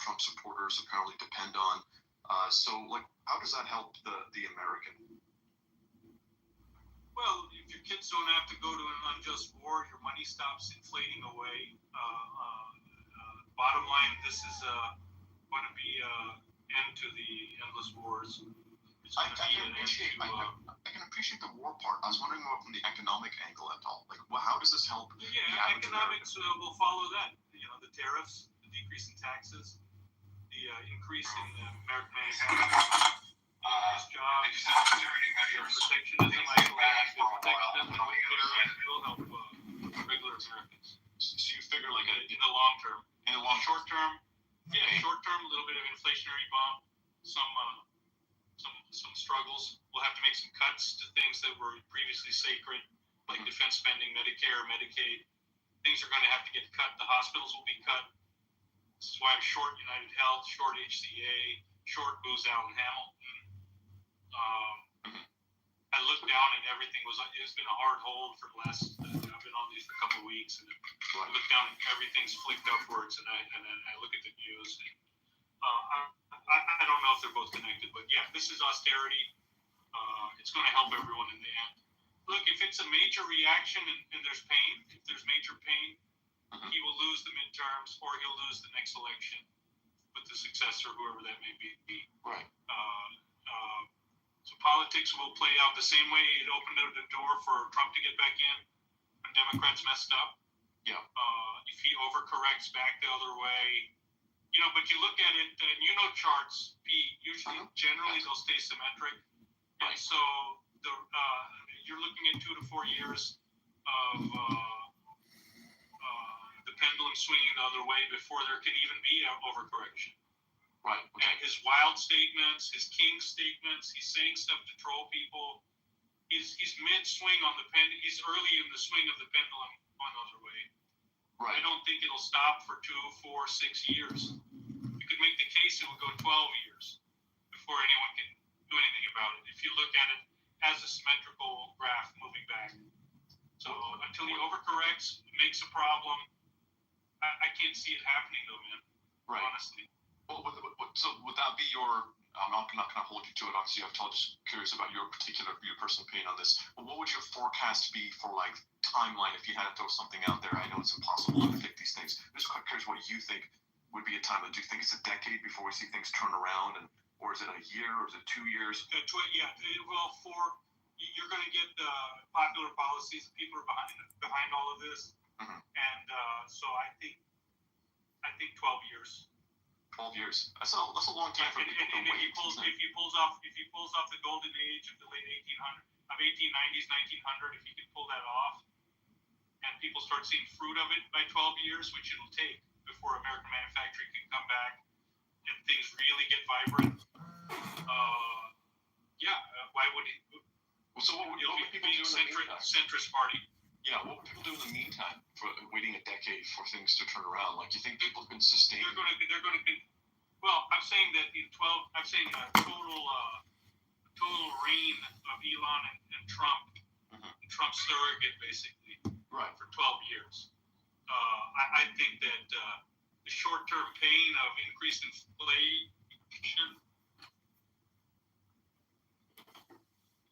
Trump supporters apparently depend on. So, like, how does that help the American? Well, if your kids don't have to go to an unjust war, your money stops inflating away. Bottom line, this is going to be an end to the endless wars. I can appreciate the war part. I was wondering more from the economic angle at all. Like, how does this help? Yeah, economics will follow that. You know, the tariffs, the decrease in taxes, the increase in American manufacturing. Jobs, protectionism, isolation, will help regular Americans. So you figure, like, in the long term. In the long short term, a little bit of inflationary bump, some struggles. We'll have to make some cuts to things that were previously sacred, like defense spending, Medicare, Medicaid. Things are going to have to get cut. The hospitals will be cut. This is why I'm short United Health, short HCA, short Booz Allen Hamilton. I looked down and everything it's been a hard hold for the last, I've been on these for a couple of weeks, and I look down and everything's flicked upwards, and I look at the news, and I don't know if they're both connected, but yeah, this is austerity. It's going to help everyone in the end. Look, if it's a major reaction and there's pain, if there's major pain, he will lose the midterms or he'll lose the next election with the successor, whoever that may be. Right. So politics will play out the same way it opened the door for Trump to get back in when Democrats messed up. Yeah. If he overcorrects back the other way, but you look at it, and charts, usually, generally, they'll stay symmetric. Right. And so you're looking at 2 to 4 years of the pendulum swinging the other way before there can even be an overcorrection. Right. Okay. And his wild statements, his king statements, he's saying stuff to troll people. He's mid-swing on the pendulum. He's early in the swing of the pendulum going the other way. Right. I don't think it'll stop for 2, 4, 6 years. You could make the case it will go 12 years before anyone can do anything about it. If you look at it as a symmetrical graph moving back. So until he overcorrects, makes a problem, I can't see it happening though, man. Right. Honestly. Well, so would that be your? I'm not going to hold you to it. Obviously, I'm just curious about your personal opinion on this. But what would your forecast be for like timeline if you had to throw something out there? I know it's impossible to predict these things. I'm just quite curious what you think would be a time. Do you think it's a decade before we see things turn around, or is it a year, or is it 2 years? Well, you're going to get popular policies. People are behind all of this, and so I think 12 years. 12 years. That's a long time for people to wait. If he pulls off the golden age of the late 1890s, 1900, if he can pull that off, and people start seeing fruit of it by 12 years, which it'll take before American manufacturing can come back and things really get vibrant. Why would he? So what would people do in the meantime? Centrist party. Yeah, what would people do in the meantime for waiting a decade for things to turn around? Like, you think people can sustain? They're going to. Well, I'm saying that in 12. I'm saying a total reign of Elon and Trump, Trump's surrogate, basically, right, for 12 years. I think that the short-term pain of increased inflation.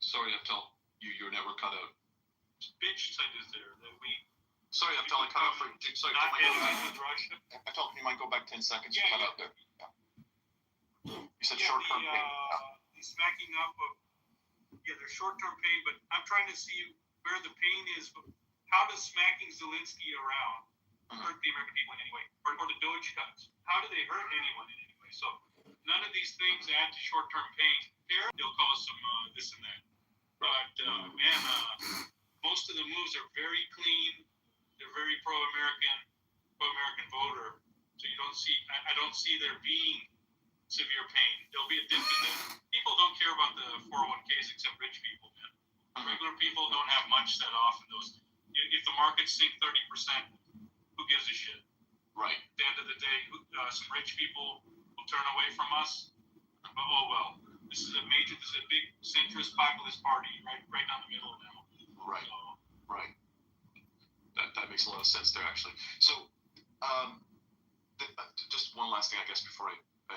Sorry, Abtel, your network cut out. Bitch site is there that we. Sorry, Abtel, I cut out for. Sorry, not with Russia. Abtel, you might go back 10 seconds. Yeah, cut out there. Yeah. You said short-term pain. The smacking up of. Yeah, there's short-term pain, but I'm trying to see where the pain is. How does smacking Zelensky around hurt the American people in any way, or the Doge cuts? How do they hurt anyone in any way? So none of these things add to short-term pain. They'll cause some this and that. But most of the moves are very clean. They're very pro-American voter. So you don't see. I don't see there being severe pain. There'll be a dip in that. People don't care about the 401ks except rich people, man. Regular people don't have much set off in those. If the markets sink 30%, who gives a shit? Right. At the end of the day, some rich people will turn away from us. But oh well. This is a big centrist populist party right down the middle now. Right. So, right. That makes a lot of sense there, actually. So, just one last thing, I guess, before I